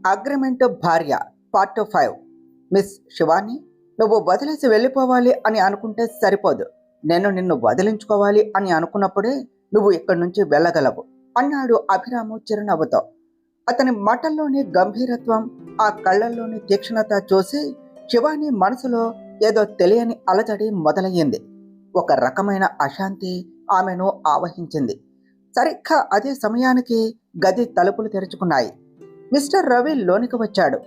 Agreement భార్య part 5. Miss Shivani, నువ్వు వదిలేసి వెళ్ళిపోవాలి అని అనుకుంటే సరిపోదు. నేను నిన్ను వదిలించుకోవాలి అని అనుకున్నప్పుడే నువ్వు ఇక్కడి నుంచి వెళ్ళగలవు అన్నాడు అభిరాము చిరునవ్వుతో. అతని మాటల్లోని గంభీరత్వం, ఆ కళ్ళల్లోని తీక్షణత చూసి శివాని మనసులో ఏదో తెలియని అలజడి మొదలయ్యింది. ఒక రకమైన అశాంతి ఆమెను ఆవహించింది. సరిగ్గా అదే సమయానికి గది తలుపులు తెరుచుకున్నాయి. మిస్టర్ రవి లోనికి వచ్చాడు.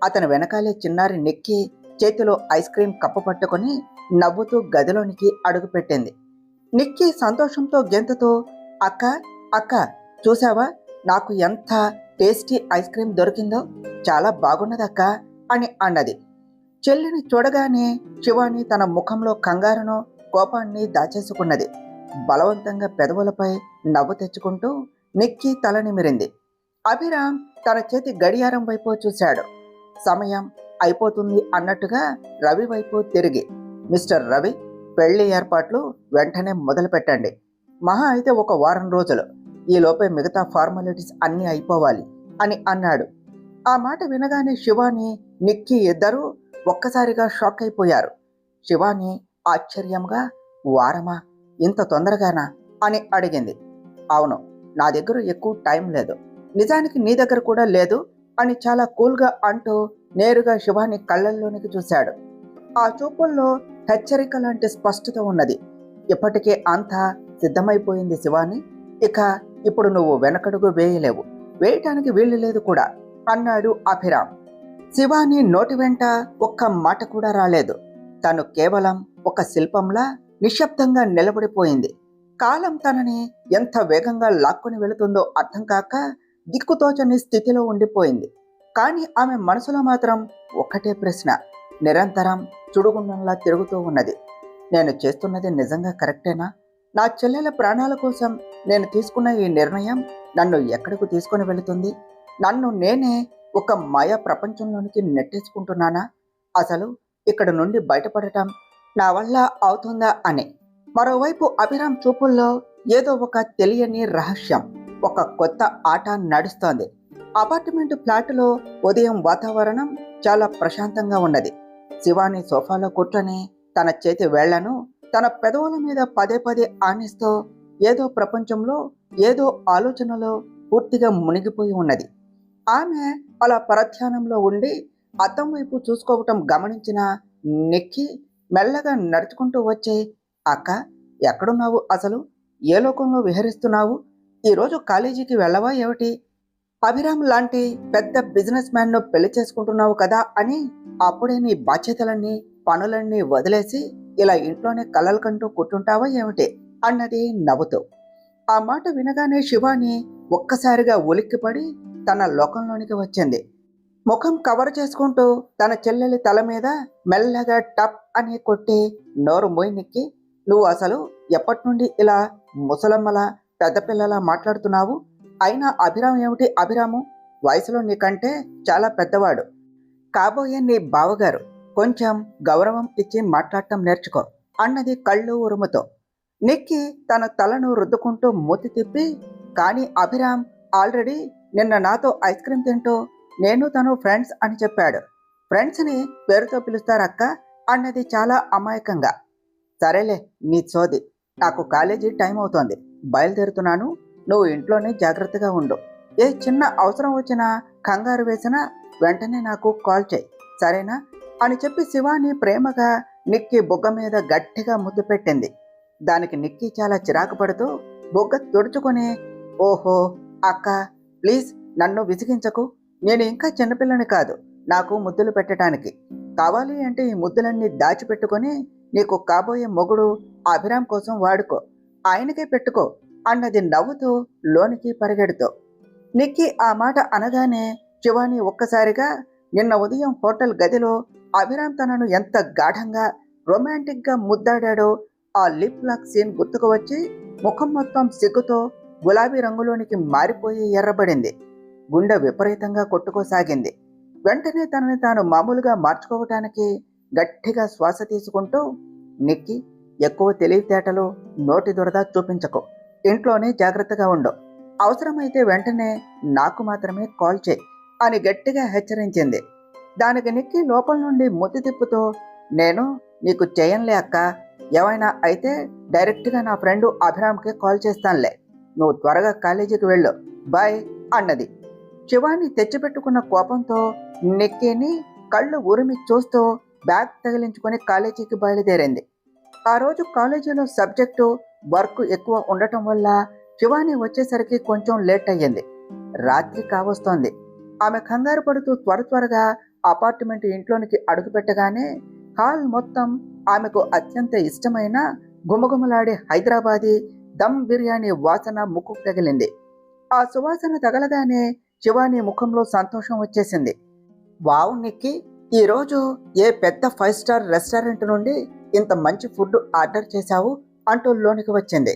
అతని వెనకాలే చిన్నారి నిక్కి చేతిలో ఐస్ క్రీం కప్పు పట్టుకొని నవ్వుతూ గదిలోనికి అడుగుపెట్టింది. నిక్కి సంతోషంతో గెంతుతూ, అక్క అక్క, చూసావా, నాకు ఎంత టేస్టీ ఐస్ క్రీం దొరికిందో, చాలా బాగున్నదక్క అని అన్నది. చెల్లిని చూడగానే శివాని తన ముఖంలో కంగారును, కోపాన్ని దాచేసుకున్నది. బలవంతంగా పెదవులపై నవ్వు తెచ్చుకుంటూ నిక్కి తల నిమిరింది. అభిరామ్ తన చేతి గడియారం వైపు చూశాడు. సమయం అయిపోతుంది అన్నట్టుగా రవి వైపు తిరిగి, మిస్టర్ రవి, పెళ్లి ఏర్పాట్లు వెంటనే మొదలు పెట్టండి. మహా అయితే ఒక వారం రోజులు, ఈలోపే మిగతా ఫార్మాలిటీస్ అన్నీ అయిపోవాలి అని అన్నాడు. ఆ మాట వినగానే శివాని, నిక్కి ఇద్దరూ ఒక్కసారిగా షాక్ అయిపోయారు. శివాని ఆశ్చర్యంగా, వారమా, ఇంత తొందరగానా అని అడిగింది. అవును, నా దగ్గర ఎక్కువ టైం లేదు, నిజానికి నీ దగ్గర కూడా లేదు అని చాలా కూల్గా అంటూ నేరుగా శివాని కళ్ళల్లోనికి చూశాడు. ఆ చూపుల్లో హెచ్చరిక లాంటి స్పష్టత ఉన్నది. ఇప్పటికే అంతా సిద్ధమైపోయింది శివాని, ఇక ఇప్పుడు నువ్వు వెనకడుగు వేయలేవు, వేయటానికి వీలు లేదు కూడా అన్నాడు అభిరామ్. శివాని నోటి వెంట ఒక్క మాట కూడా రాలేదు. తను కేవలం ఒక శిల్పంలా నిశ్శబ్దంగా నిలబడిపోయింది. కాలం తనని ఎంత వేగంగా లాక్కొని వెళుతుందో అర్థం కాక దిక్కుతోచని స్థితిలో ఉండిపోయింది. కానీ ఆమె మనసులో మాత్రం ఒక్కటే ప్రశ్న నిరంతరం చుడుగుండంలా తిరుగుతూ ఉన్నది. నేను చేస్తున్నది నిజంగా కరెక్టేనా? నా చెల్లెల ప్రాణాల కోసం నేను తీసుకున్న ఈ నిర్ణయం నన్ను ఎక్కడికి తీసుకొని వెళుతుంది? నన్ను నేనే ఒక మాయా ప్రపంచంలోనికి నెట్టేసుకుంటున్నానా? అసలు ఇక్కడ నుండి బయటపడటం నా వల్ల అవుతుందా అని. మరోవైపు అభిరామ్ చూపుల్లో ఏదో ఒక తెలియని రహస్యం, ఒక కొత్త ఆట నడుస్తోంది. అపార్ట్మెంట్ ఫ్లాట్లో ఉదయం వాతావరణం చాలా ప్రశాంతంగా ఉన్నది. శివాని సోఫాలో కూర్చొని తన చేతి వేళ్లను తన పెదవుల మీద పదే పదే ఆనిస్తూ ఏదో ప్రపంచంలో, ఏదో ఆలోచనలో పూర్తిగా మునిగిపోయి ఉన్నది. ఆమె అలా పరధ్యానంలో ఉండి అద్దం వైపు చూసుకోవటం గమనించిన నిక్కి మెల్లగా నడుచుకుంటూ వచ్చి, అక్క, ఎక్కడున్నావు అసలు? ఏ లోకంలో విహరిస్తున్నావు? ఈరోజు కాలేజీకి వెళ్ళవా ఏమిటి? అభిరామ్ లాంటి పెద్ద బిజినెస్ మ్యాన్ను పెళ్లి చేసుకుంటున్నావు కదా అని అప్పుడే నీ బాధ్యతలన్నీ, పనులన్నీ వదిలేసి ఇలా ఇంట్లోనే కలలు కంటూ కూర్చుంటావా ఏమిటి అన్నది నవ్వుతూ. ఆ మాట వినగానే శివాని ఒక్కసారిగా ఉలిక్కిపడి తన లోకంలోనికి వచ్చింది. ముఖం కవర్ చేసుకుంటూ తన చెల్లెలి తల మీద మెల్లగా టప్ అని కొట్టి, నోరు మోయి నిక్కి, నువ్వు అసలు ఎప్పటి నుండి ఇలా ముసలమ్మలా పెద్ద పిల్లలా మాట్లాడుతున్నావు? అయినా అభిరామ్ ఏమిటి అభిరాము? వయసులో నీకంటే చాలా పెద్దవాడు, కాబోయే నీ బావగారు, కొంచెం గౌరవం ఇచ్చి మాట్లాడటం నేర్చుకో అన్నది కళ్ళు ఉరుముతో. నిక్కి తన తలను రుద్దుకుంటూ మూతి తిప్పి, కానీ అభిరామ్ ఆల్రెడీ నిన్న నాతో ఐస్ క్రీం తింటూ నేను తను ఫ్రెండ్స్ అని చెప్పాడు. ఫ్రెండ్స్ని పేరుతో పిలుస్తారక్క అన్నది చాలా అమాయకంగా. సరేలే నీ సోది, నాకు కాలేజీ టైం అవుతోంది, బయలుదేరుతున్నాను. నువ్వు ఇంట్లోనే జాగ్రత్తగా ఉండు. ఏ చిన్న అవసరం వచ్చినా, కంగారు వేసినా వెంటనే నాకు కాల్ చేయి, సరేనా అని చెప్పి శివాని ప్రేమగా నిక్కి బుగ్గ మీద గట్టిగా ముద్దు పెట్టింది. దానికి నిక్కి చాలా చిరాకు పడుతూ బుగ్గ తుడుచుకొని, ఓహో అక్క, ప్లీజ్ నన్ను విసిగించకు, నేను ఇంకా చిన్నపిల్లని కాదు నాకు ముద్దులు పెట్టడానికి. కావాలి అంటే ఈ ముద్దులన్నీ దాచిపెట్టుకొని నీకు కాబోయే మొగుడు అభిరామ్ కోసం వాడుకో, ఆయనకే పెట్టుకో అన్నది నవ్వుతూ లోనికి పరిగెడుతూ. నిక్కి ఆ మాట అనగానే శివాని ఒక్కసారిగా నిన్న ఉదయం హోటల్ గదిలో అభిరామ్ తనను ఎంత గాఢంగా, రొమాంటిక్గా ముద్దాడాడో ఆ లిప్ లాక్ సీన్ గుర్తుకు వచ్చి ముఖం మొత్తం సిగ్గుతో గులాబీ రంగులోనికి మారిపోయి ఎర్రబడింది. గుండె విపరీతంగా కొట్టుకోసాగింది. వెంటనే తనని తాను మామూలుగా మార్చుకోవటానికి గట్టిగా శ్వాస తీసుకుంటూ, నిక్కి, ఎక్కువ తెలివితేటలు, నోటి దురద చూపించకు, ఇంట్లోనే జాగ్రత్తగా ఉండు, అవసరమైతే వెంటనే నాకు మాత్రమే కాల్ చేయి అని గట్టిగా హెచ్చరించింది. దానికి నిక్కి లోపల నుండి ముద్దు తిప్పుతూ, నేను నీకు చేయనులే అక్క, ఏమైనా అయితే డైరెక్ట్గా నా ఫ్రెండు అభిరామ్కే కాల్ చేస్తానులే, నువ్వు త్వరగా కాలేజీకి వెళ్ళు, బాయ్ అన్నది. శివాని తెచ్చిపెట్టుకున్న కోపంతో నిక్కీని కళ్ళు ఉరిమి చూస్తూ బ్యాగ్ తగిలించుకొని కాలేజీకి బయలుదేరింది. ఆ రోజు కాలేజీలో సబ్జెక్టు వర్క్ ఎక్కువ ఉండటం వల్ల శివాని వచ్చేసరికి కొంచెం లేట్ అయ్యింది. రాత్రి కావస్తోంది. ఆమె కంగారు పడుతూ త్వరగా అపార్ట్మెంట్ ఇంట్లోనికి అడుగుపెట్టగానే హాల్ మొత్తం ఆమెకు అత్యంత ఇష్టమైన గుమగుమలాడే హైదరాబాదీ దమ్ బిర్యానీ వాసన ముక్కుకు తగిలింది. ఆ సువాసన తగలగానే శివాని ముఖంలో సంతోషం వచ్చేసింది. వావ్ నిక్కీ, ఈరోజు ఏ పెద్ద 5 స్టార్ రెస్టారెంట్ నుండి ఇంత మంచి ఫుడ్ ఆర్డర్ చేశావు అంటూ లోనికి వచ్చింది.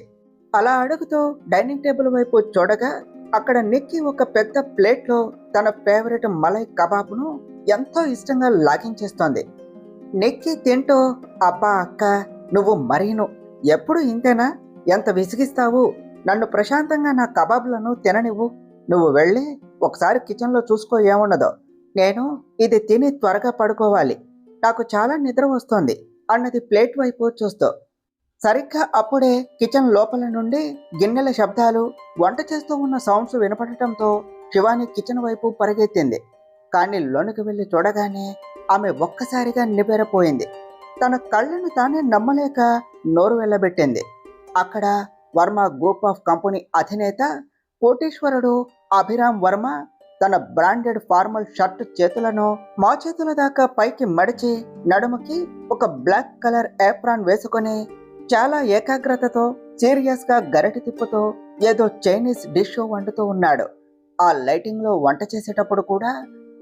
అలా అడుగుతూ డైనింగ్ టేబుల్ వైపు చూడగా అక్కడ నిక్కీ ఒక పెద్ద ప్లేట్లో తన ఫేవరెట్ మలై కబాబ్ను ఎంతో ఇష్టంగా లాగించేస్తోంది. నిక్కీ తింటూ, అబ్బా అక్క, నువ్వు మరీను ఎప్పుడు ఇంతేనా, ఎంత విసిగిస్తావు, నన్ను ప్రశాంతంగా నా కబాబ్లను తిననివ్వు, నువ్వు వెళ్ళి ఒకసారి కిచెన్లో చూసుకో ఏమున్నదో, నేను ఇది తిని త్వరగా పడుకోవాలి, నాకు చాలా నిద్ర వస్తోంది అన్నది ప్లేట్ వైపు చూస్తూ. సరిగ్గా అప్పుడే కిచెన్ లోపల నుండి గిన్నెల శబ్దాలు, వంట చేస్తూ ఉన్న సౌండ్స్ వినపడటంతో శివాని కిచెన్ వైపు పరిగెత్తింది. కానీ లోనికి వెళ్ళి చూడగానే ఆమె ఒక్కసారిగా నిబెరపోయింది. తన కళ్ళను తానే నమ్మలేక నోరు వెళ్ళబెట్టింది. అక్కడ వర్మ గ్రూప్ ఆఫ్ కంపెనీ అధినేత కోటీశ్వరుడు అభిరామ్ వర్మ తన బ్రాండెడ్ ఫార్మల్ షర్ట్ చేతులను మోచేతుల దాకా పైకి మడిచి నడుముకి ఒక బ్లాక్ కలర్ ఏప్రాన్ వేసుకొని చాలా ఏకాగ్రతతో సీరియస్ గా గరిటె తిప్పుతూ ఏదో చైనీస్ డిష్ వండుతూ ఉన్నాడు. ఆ లైటింగ్ లో వంట చేసేటప్పుడు కూడా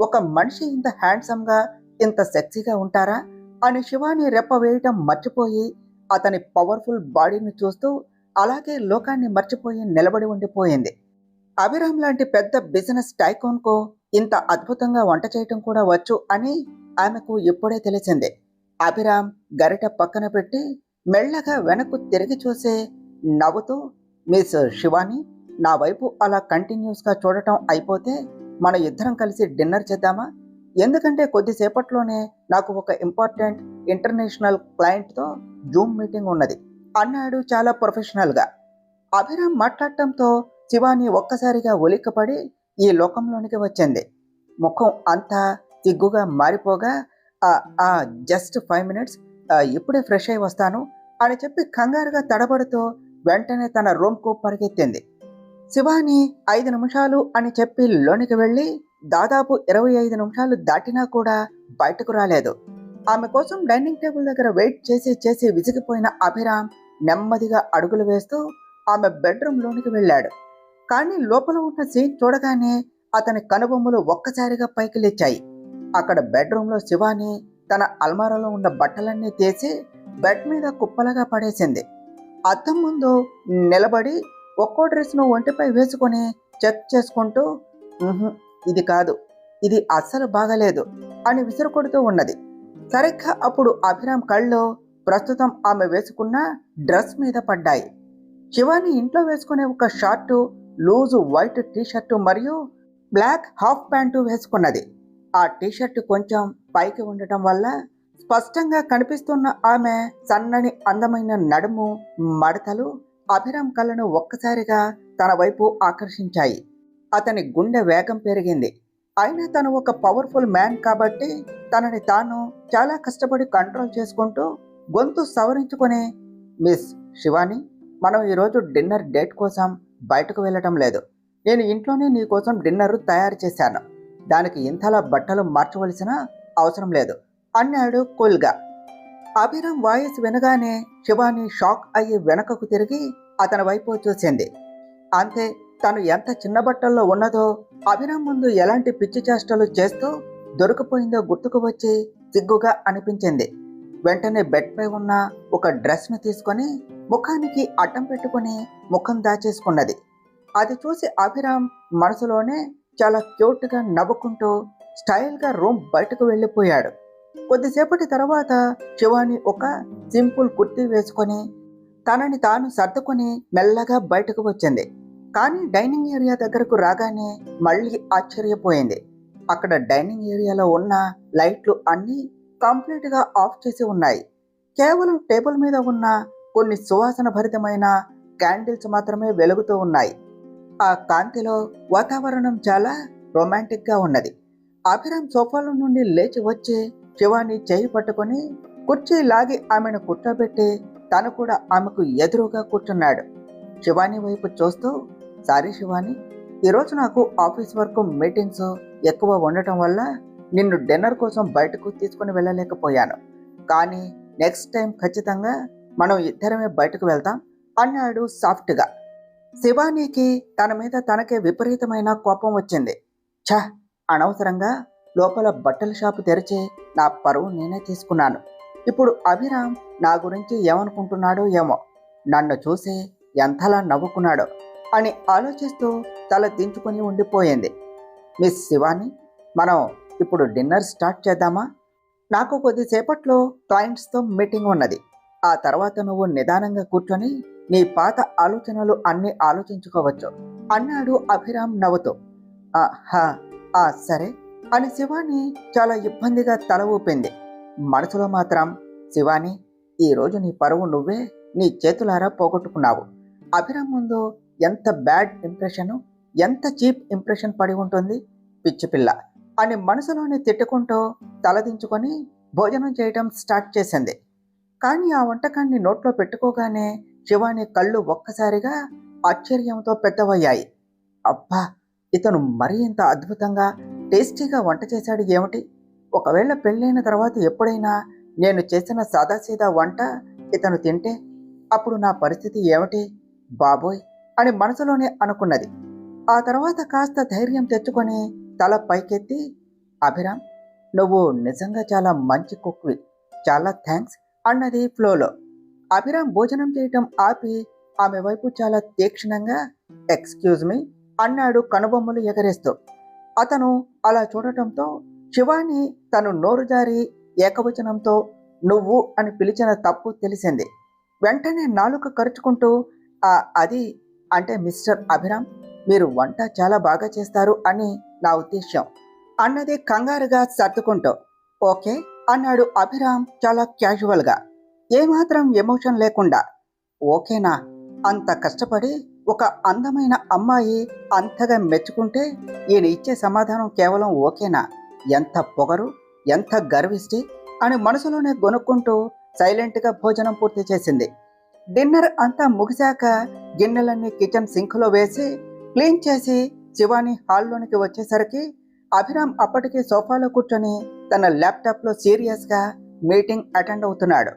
ఒక మనిషి ఇంత హ్యాండ్సమ్ గా, ఇంత సెక్సీగా ఉంటారా అని శివాని రెప్ప వేయటం మర్చిపోయి అతని పవర్ఫుల్ బాడీని చూస్తూ అలాగే లోకాన్ని మర్చిపోయి నిలబడి ఉండిపోయింది. అభిరామ్ లాంటి పెద్ద బిజినెస్ టైకోన్కు ఇంత అద్భుతంగా వంట చేయటం కూడా వచ్చు అని ఆమెకు ఇప్పుడే తెలిసింది. అభిరామ్ గరిట పక్కన పెట్టి మెల్లగా వెనక్కు తిరిగి చూసి నవ్వుతూ, మిస్ శివాని, నా వైపు అలా కంటిన్యూస్గా చూడటం అయిపోతే మన ఇద్దరం కలిసి డిన్నర్ చేద్దామా, ఎందుకంటే కొద్దిసేపట్లోనే నాకు ఒక ఇంపార్టెంట్ ఇంటర్నేషనల్ క్లయింట్తో జూమ్ మీటింగ్ ఉన్నది అన్నాడు చాలా ప్రొఫెషనల్గా. అభిరామ్ మాట్లాడటంతో శివాని ఒక్కసారిగా ఉలిక్కపడి ఈ లోకంలోనికి వచ్చింది. ముఖం అంతా సిగ్గుగా మారిపోగా, జస్ట్ 5 మినిట్స్, ఇప్పుడే ఫ్రెష్ అయి వస్తాను అని చెప్పి కంగారుగా తడబడుతూ వెంటనే తన రూమ్కు పరిగెత్తింది. శివాని 5 నిమిషాలు అని చెప్పి లోనికి వెళ్ళి దాదాపు 25 నిమిషాలు దాటినా కూడా బయటకు రాలేదు. ఆమె కోసం డైనింగ్ టేబుల్ దగ్గర వెయిట్ చేసి విసిగిపోయిన అభిరామ్ నెమ్మదిగా అడుగులు వేస్తూ ఆమె బెడ్రూమ్లోనికి వెళ్ళాడు. కానీ లోపల ఉన్న సీన్ చూడగానే అతని కనుబొమ్మలు ఒక్కసారిగా పైకి లేచాయి. అక్కడ బెడ్రూమ్లో శివాని తన అల్మారాలో ఉన్న బట్టలన్నీ తీసి బెడ్ మీద కుప్పలుగా పడేసింది. అద్దం ముందు నిలబడి ఒక్కో డ్రెస్ను ఒంటిపై వేసుకొని చెక్ చేసుకుంటూ, ఇది కాదు, ఇది అస్సలు బాగలేదు అని విసురుకొడుతూ ఉన్నది. సరిగ్గా అప్పుడు అభిరామ్ కళ్ళు ప్రస్తుతం ఆమె వేసుకున్న డ్రెస్ మీద పడ్డాయి. శివాని ఇంట్లో వేసుకునే ఒక షార్టు, లూజు వైట్ టీషర్టు మరియు బ్లాక్ హాఫ్ ప్యాంటు వేసుకున్నది. ఆ టీషర్టు కొంచెం పైకి ఉండటం వల్ల స్పష్టంగా కనిపిస్తున్న ఆమె సన్నని అందమైన నడుము మడతలు అభిరామ్ కళ్ళను ఒక్కసారిగా తన వైపు ఆకర్షించాయి. అతని గుండె వేగం పెరిగింది. అయినా తను ఒక పవర్ఫుల్ మ్యాన్ కాబట్టి తనని తాను చాలా కష్టపడి కంట్రోల్ చేసుకుంటూ గొంతు సవరించుకొని, మిస్ శివాని, మనం ఈరోజు డిన్నర్ డేట్ కోసం బయటకు వెళ్ళటం లేదు. నేను ఇంట్లోనే నీ కోసం డిన్నర్ తయారు చేశాను. దానికి ఇంతలా బట్టలు మార్చవలసిన అవసరం లేదు అన్నాడు కూల్గా. అభిరామ్ వాయిస్ వినగానే శివాని షాక్ అయ్యి వెనకకు తిరిగి అతని వైపు చూసింది. అంతే, తను ఎంత చిన్న బట్టల్లో ఉన్నదో, అభిరామ్ ముందు ఎలాంటి పిచ్చి చేష్టలు చేస్తూ దొరికిపోయిందో గుర్తుకు వచ్చి సిగ్గుగా అనిపించింది. వెంటనే బెడ్పై ఉన్న ఒక డ్రెస్ను తీసుకొని ముఖానికి అడ్డం పెట్టుకుని ముఖం దాచేసుకున్నది. అది చూసి అభిరామ్ మనసులోనే చాలా క్యూట్గా నవ్వుకుంటూ స్టైల్గా రూమ్ బయటకు వెళ్ళిపోయాడు. కొద్దిసేపటి తర్వాత శివాని ఒక సింపుల్ కుర్తీ వేసుకొని తనని తాను సర్దుకొని మెల్లగా బయటకు వచ్చింది. కానీ డైనింగ్ ఏరియా దగ్గరకు రాగానే మళ్ళీ ఆశ్చర్యపోయింది. అక్కడ డైనింగ్ ఏరియాలో ఉన్న లైట్లు అన్నీ కంప్లీట్గా ఆఫ్ చేసి ఉన్నాయి. కేవలం టేబుల్ మీద ఉన్న కొన్ని సువాసన భరితమైన క్యాండిల్స్ మాత్రమే వెలుగుతూ ఉన్నాయి. ఆ కాంతిలో వాతావరణం చాలా రొమాంటిక్గా ఉన్నది. అభిరామ్ సోఫాలో నుండి లేచి వచ్చి శివాని చేయి పట్టుకొని కుర్చీ లాగి ఆమెను కూర్చోబెట్టి తను కూడా ఆమెకు ఎదురుగా కూర్చున్నాడు. శివాని వైపు చూస్తూ, సారీ శివాని, ఈరోజు నాకు ఆఫీస్ వర్క్ మీటింగ్స్ ఎక్కువ ఉండటం వల్ల నిన్ను డిన్నర్ కోసం బయటకు తీసుకుని వెళ్ళలేకపోయాను. కానీ నెక్స్ట్ టైం ఖచ్చితంగా మనం ఇద్దరమే బయటకు వెళ్తాం అన్నాడు సాఫ్ట్గా. శివానీకి తన మీద తనకే విపరీతమైన కోపం వచ్చింది. ఛ, అనవసరంగా లోపల బట్టల షాపు తెరిచి నా పరువు నేనే తీసుకున్నాను. ఇప్పుడు అభిరామ్ నా గురించి ఏమనుకుంటున్నాడో ఏమో, నన్ను చూసి ఎంతలా నవ్వుకున్నాడో అని ఆలోచిస్తూ తల దించుకొని ఉండిపోయింది. మిస్ శివాని, మనం ఇప్పుడు డిన్నర్ స్టార్ట్ చేద్దామా? నాకు కొద్దిసేపట్లో క్లయింట్స్తో మీటింగ్ ఉన్నది. ఆ తర్వాత నువ్వు నిదానంగా కూర్చొని నీ పాత ఆలోచనలు అన్నీ ఆలోచించుకోవచ్చు అన్నాడు అభిరామ్ నవ్వుతూ. సరే అని శివాని చాలా ఇబ్బందిగా తల ఊపింది. మనసులో మాత్రం, శివాని, ఈరోజు నీ పరువు నువ్వే నీ చేతులారా పోగొట్టుకున్నావు. అభిరామ్ ముందు ఎంత బ్యాడ్ ఇంప్రెషన్, ఎంత చీప్ ఇంప్రెషన్ పడి ఉంటుంది పిచ్చి పిల్ల అని మనసులోనే తిట్టుకుంటూ తలదించుకొని భోజనం చేయటం స్టార్ట్ చేసింది. కానీ ఆ వంటకాన్ని నోట్లో పెట్టుకోగానే శివాని కళ్ళు ఒక్కసారిగా ఆశ్చర్యంతో పెద్దవయ్యాయి. అబ్బా, ఇతను మరీ ఇంత అద్భుతంగా టేస్టీగా వంట చేశాడు ఏమిటి? ఒకవేళ పెళ్ళైన తర్వాత ఎప్పుడైనా నేను చేసిన సాదాసీదా వంట ఇతను తింటే అప్పుడు నా పరిస్థితి ఏమిటి బాబోయ్ అని మనసులోనే అనుకున్నది. ఆ తర్వాత కాస్త ధైర్యం తెచ్చుకొని తల పైకెత్తి, అభిరామ్, నువ్వు నిజంగా చాలా మంచి కుక్వి, చాలా థ్యాంక్స్ అన్నది ఫ్లోలో. అభిరామ్ భోజనం చేయటం ఆపి ఆమె వైపు చాలా తీక్షణంగా ఎక్స్క్యూజ్ మీ అన్నాడు కనుబొమ్మలు ఎగరేస్తూ. అతను అలా చూడటంతో శివాని తను నోరు జారి ఏకవచనంతో నువ్వు అని పిలిచిన తప్పు తెలిసింది. వెంటనే నాలుక కరుచుకుంటూ, అది అంటే మిస్టర్ అభిరామ్, మీరు వంట చాలా బాగా చేస్తారు అని నా ఉద్దేశ్యం అన్నది కంగారుగా సర్దుకుంటూ. ఓకే అన్నాడు అభిరామ్ చాలా క్యాజువల్గా, ఏమాత్రం ఎమోషన్ లేకుండా. ఓకేనా? అంత కష్టపడి ఒక అందమైన అమ్మాయి అంతగా మెచ్చుకుంటే ఈయన ఇచ్చే సమాధానం కేవలం ఓకేనా? ఎంత పొగరు, ఎంత గర్విష్టి అని మనసులోనే గొనుక్కుంటూ సైలెంట్గా భోజనం పూర్తి చేసింది. డిన్నర్ అంతా ముగిశాక గిన్నెలన్నీ కిచెన్ సింక్లో వేసి క్లీన్ చేసి శివాని హాల్లోనికి వచ్చేసరికి అభిరామ్ అప్పటికే సోఫాలో కూర్చొని తన ల్యాప్టాప్లో సీరియస్గా మీటింగ్ అటెండ్ అవుతున్నాడు.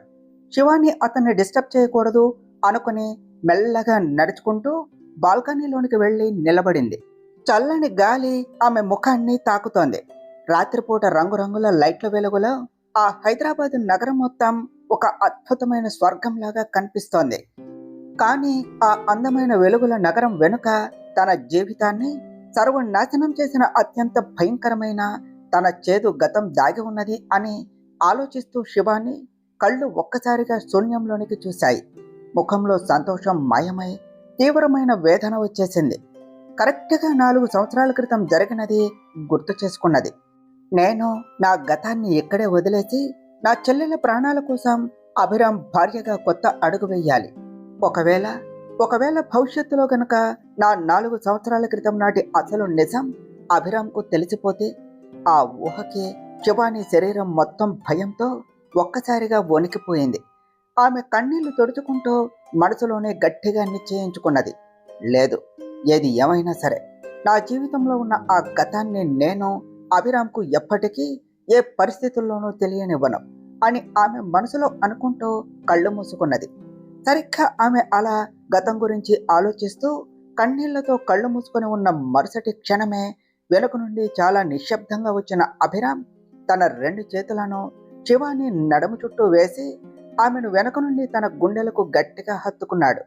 శివాని అతన్ని డిస్టర్బ్ చేయకూడదు అనుకుని మెల్లగా నడుచుకుంటూ బాల్కనీలోనికి వెళ్ళి నిలబడింది. చల్లని గాలి ఆమె ముఖాన్ని తాకుతోంది. రాత్రిపూట రంగురంగుల లైట్ల వెలుగులో ఆ హైదరాబాద్ నగరం మొత్తం ఒక అద్భుతమైన స్వర్గంలాగా కనిపిస్తోంది. కానీ ఆ అందమైన వెలుగుల నగరం వెనుక తన జీవితాన్ని సర్వనాశనం చేసిన అత్యంత భయంకరమైన తన చేదు గతం దాగి ఉన్నది అని ఆలోచిస్తూ శివాని కళ్ళు ఒక్కసారిగా శూన్యంలోనికి చూశాయి. ముఖంలో సంతోషం మాయమై తీవ్రమైన వేదన వచ్చేసింది. కరెక్ట్గా 4 సంవత్సరాల క్రితం జరిగినది గుర్తు చేసుకున్నది. నేను నా గతాన్ని ఇక్కడే వదిలేసి నా చెల్లెల ప్రాణాల కోసం అభిరామ్ భార్యగా కొత్త అడుగు వేయాలి. ఒకవేళ భవిష్యత్తులో గనక నా 4 సంవత్సరాల క్రితం నాటి అసలు నిజం అభిరామ్కు తెలిసిపోతే, ఆ ఊహకే శివాని శరీరం మొత్తం భయంతో ఒక్కసారిగా వణికిపోయింది. ఆమె కన్నీళ్లు తుడుచుకుంటూ మనసులోనే గట్టిగా నిశ్చయించుకున్నది, లేదు, ఏది ఏమైనా సరే నా జీవితంలో ఉన్న ఆ గతాన్ని నేను అభిరామ్కు ఎప్పటికీ ఏ పరిస్థితుల్లోనూ తెలియనివ్వను అని ఆమె మనసులో అనుకుంటూ కళ్ళు మూసుకున్నది. సరిగ్గా ఆమె అలా గతం గురించి ఆలోచిస్తూ కన్నీళ్లతో కళ్ళు మూసుకొని ఉన్న మరుసటి క్షణమే వెనుక నుండి చాలా నిశ్శబ్దంగా వచ్చిన అభిరామ్ తన 2 చేతులను శివాని నడుము చుట్టూ వేసి ఆమెను వెనక నుండి తన గుండెలకు గట్టిగా హత్తుకున్నాడు.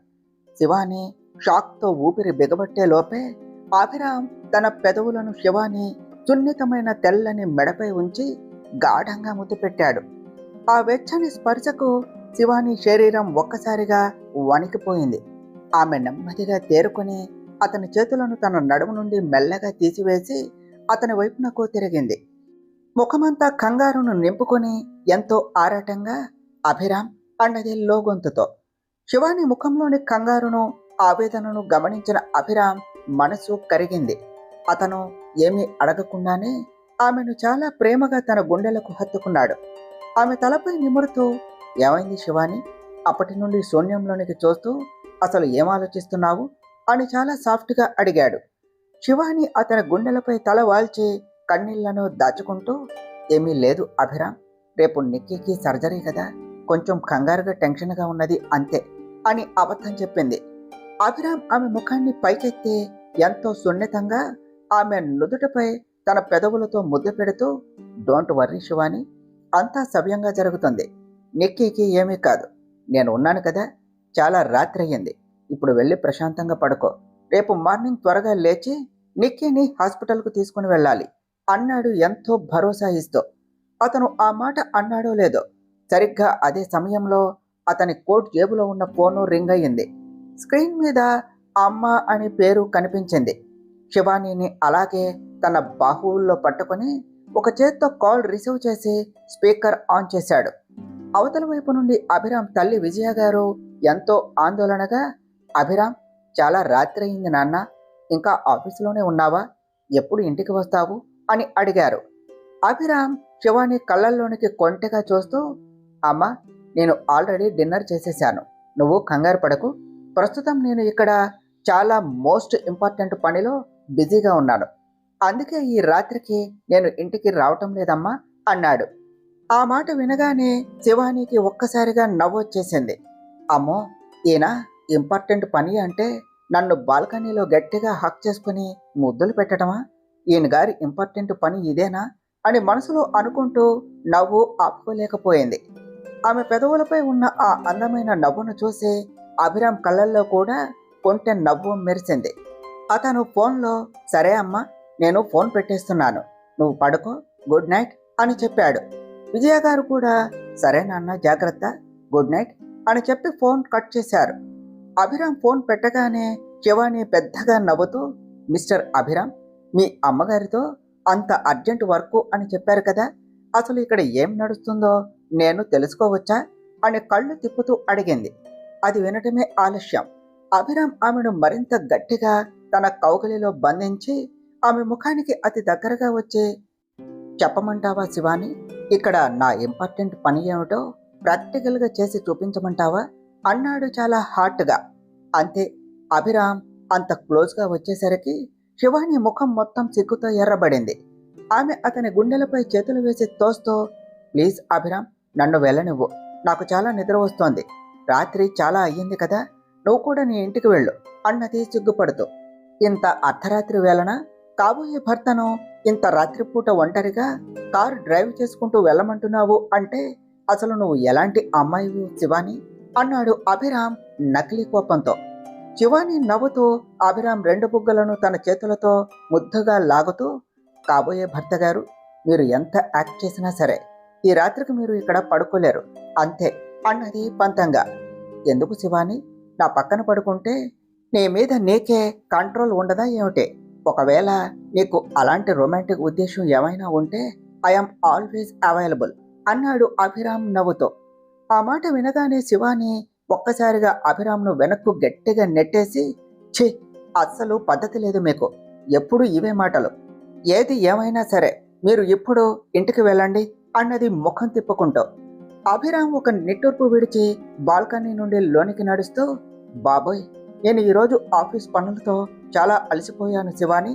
శివాని షాక్తో ఊపిరి బిగబట్టే లోపే అభిరామ్ తన పెదవులను శివాని సున్నితమైన తెల్లని మెడపై ఉంచి గాఢంగా ముద్దు పెట్టాడు. ఆ వెచ్చని స్పర్శకు శివాని శరీరం ఒక్కసారిగా వణికిపోయింది. ఆమె నెమ్మదిగా తేరుకొని అతని చేతులను తన నడుము నుండి మెల్లగా తీసివేసి అతని వైపునకు తిరిగింది. ముఖమంతా కంగారును నింపుకొని ఎంతో ఆరాటంగా అభిరామ్ అన్నది లోగొంతుతో. శివాని ముఖంలోని కంగారును, ఆవేదనను గమనించిన అభిరామ్ మనసు కరిగింది. అతను ఏమీ అడగకుండానే ఆమెను చాలా ప్రేమగా తన గుండెలకు హత్తుకున్నాడు. ఆమె తలపై నిమురుతూ, ఏమైంది శివాని? అప్పటి నుండి శూన్యంలోనికి చూస్తూ, అసలు ఏం ఆలోచిస్తున్నావు అని చాలా సాఫ్ట్గా అడిగాడు. శివాని అతని గుండెలపై తల వాల్చి కన్నీళ్లను దాచుకుంటూ, ఏమీ లేదు అభిరామ్, రేపు నిక్కీకి సర్జరీ కదా, కొంచెం కంగారుగా టెన్షన్గా ఉన్నది అంతే అని అబద్ధం చెప్పింది. అభిరామ్ ఆమె ముఖాన్ని పైకెత్తి ఎంతో సున్నితంగా ఆమె నుదుటిపై తన పెదవులతో ముద్దు పెడుతూ, డోంట్ వర్రీ శివాని, అంతా సవ్యంగా జరుగుతుంది. నిక్కీకి ఏమీ కాదు, నేను ఉన్నాను కదా. చాలా రాత్రి అయ్యింది, ఇప్పుడు వెళ్ళి ప్రశాంతంగా పడుకో. రేపు మార్నింగ్ త్వరగా లేచి నిక్కీని హాస్పిటల్కు తీసుకుని వెళ్ళాలి అన్నాడు ఎంతో భరోసా ఇస్తూ. అతను ఆ మాట అన్నాడో లేదో, సరిగ్గా అదే సమయంలో అతని కోట్ జేబులో ఉన్న ఫోను రింగ్ అయ్యింది. స్క్రీన్ మీద అమ్మ అని పేరు కనిపించింది. శివానీని అలాగే తన బాహువుల్లో పట్టుకొని ఒక చేత్తో కాల్ రిసీవ్ చేసి స్పీకర్ ఆన్ చేశాడు. అవతల వైపు నుండి అభిరామ్ తల్లి విజయ గారు ఎంతో ఆందోళనగా, అభిరామ్, చాలా రాత్రి అయింది నాన్న, ఇంకా ఆఫీసులోనే ఉన్నావా? ఎప్పుడు ఇంటికి వస్తావు అని అడిగారు. అభిరామ్ శివాని కళ్ళల్లోనికి కొంటెగా చూస్తూ, అమ్మ, నేను ఆల్రెడీ డిన్నర్ చేసేశాను, నువ్వు కంగారు పడకు. ప్రస్తుతం నేను ఇక్కడ చాలా మోస్ట్ ఇంపార్టెంట్ పనిలో బిజీగా ఉన్నాను, అందుకే ఈ రాత్రికి నేను ఇంటికి రావటం లేదమ్మా అన్నాడు. ఆ మాట వినగానే శివానికి ఒక్కసారిగా నవ్వొచ్చేసింది. అమ్మో, ఈయన ఇంపార్టెంట్ పని అంటే నన్ను బాల్కనీలో గట్టిగా హక్ చేసుకుని ముద్దులు పెట్టడమా? ఈయన గారి ఇంపార్టెంట్ పని ఇదేనా అని మనసులో అనుకుంటూ నవ్వు ఆపుకోలేకపోయింది. ఆమె పెదవులపై ఉన్న ఆ అందమైన నవ్వును చూసి అభిరామ్ కళ్ళల్లో కూడా కొంటె నవ్వు మెరిసింది. అతను ఫోన్లో, సరే అమ్మా, నేను ఫోన్ పెట్టేస్తున్నాను, నువ్వు పడుకో, గుడ్ నైట్ అని చెప్పాడు. విజయ గారు కూడా, సరే నాన్న, జాగ్రత్త, గుడ్ నైట్ అని చెప్పి ఫోన్ కట్ చేశారు. అభిరామ్ ఫోన్ పెట్టగానే శివాని పెద్దగా నవ్వుతూ, మిస్టర్ అభిరామ్, మీ అమ్మగారితో అంత అర్జెంట్ వర్క్ అని చెప్పారు కదా, అసలు ఇక్కడ ఏం నడుస్తుందో నేను తెలుసుకోవచ్చా అని కళ్ళు తిప్పుతూ అడిగింది. అది వినటమే ఆలస్యం. అభిరామ్ ఆమెను మరింత గట్టిగా తన కౌగిలిలో బంధించి ఆమె ముఖానికి అతి దగ్గరగా వచ్చి, చెప్పమంటావా శివాని, ఇక్కడ నా ఇంపార్టెంట్ పని ఏమిటో ప్రాక్టికల్గా చేసి చూపించమంటావా అన్నాడు చాలా హాట్గా. అంతే, అభిరామ్ అంత క్లోజ్గా వచ్చేసరికి శివాని ముఖం మొత్తం సిగ్గుతో ఎర్రబడింది. ఆమె అతని గుండెలపై చేతులు వేసి తోస్తూ, ప్లీజ్ అభిరామ్, నన్ను వెళ్ళనివ్వు, నాకు చాలా నిద్ర వస్తోంది, రాత్రి చాలా అయ్యింది కదా, నువ్వు కూడా నీ ఇంటికి వెళ్ళు అన్నది సిగ్గుపడుతూ. ఇంత అర్ధరాత్రి వేళన కాబోయే భర్తను ఇంత రాత్రిపూట ఒంటరిగా కారు డ్రైవ్ చేసుకుంటూ వెళ్ళమంటున్నావు అంటే అసలు నువ్వు ఎలాంటి అమ్మాయివి శివాని అన్నాడు అభిరామ్ నకిలీ కోపంతో. శివాని నవ్వుతూ అభిరామ్ రెండు బుగ్గలను తన చేతులతో ముద్దుగా లాగుతూ, కాబోయే భర్త గారు, మీరు ఎంత యాక్ట్ చేసినా సరే ఈ రాత్రికి మీరు ఇక్కడ పడుకోలేరు అంతే అన్నది పంతంగా. ఎందుకు శివాని, నా పక్కన పడుకుంటే నీ మీద నీకే కంట్రోల్ ఉండదా ఏమిటి? ఒకవేళ నీకు అలాంటి రొమాంటిక్ ఉద్దేశం ఏమైనా ఉంటే ఐఎమ్ ఆల్వేస్ అవైలబుల్ అన్నాడు అభిరామ్ నవ్వుతో. ఆ మాట వినగానే శివాని ఒక్కసారిగా అభిరామ్ను వెనక్కు గట్టిగా నెట్టేసి, ఛీ, అస్సలు పద్ధతి లేదు మీకు, ఎప్పుడు ఇవే మాటలు, ఏది ఏమైనా సరే మీరు ఇప్పుడు ఇంటికి వెళ్ళండి అన్నది ముఖం తిప్పుకుంటూ. అభిరామ్ ఒక నిట్టూర్పు విడిచి బాల్కనీ నుండి లోనికి నడుస్తూ, బాబోయ్, నేను ఈరోజు ఆఫీస్ పనులతో చాలా అలసిపోయాను శివాని,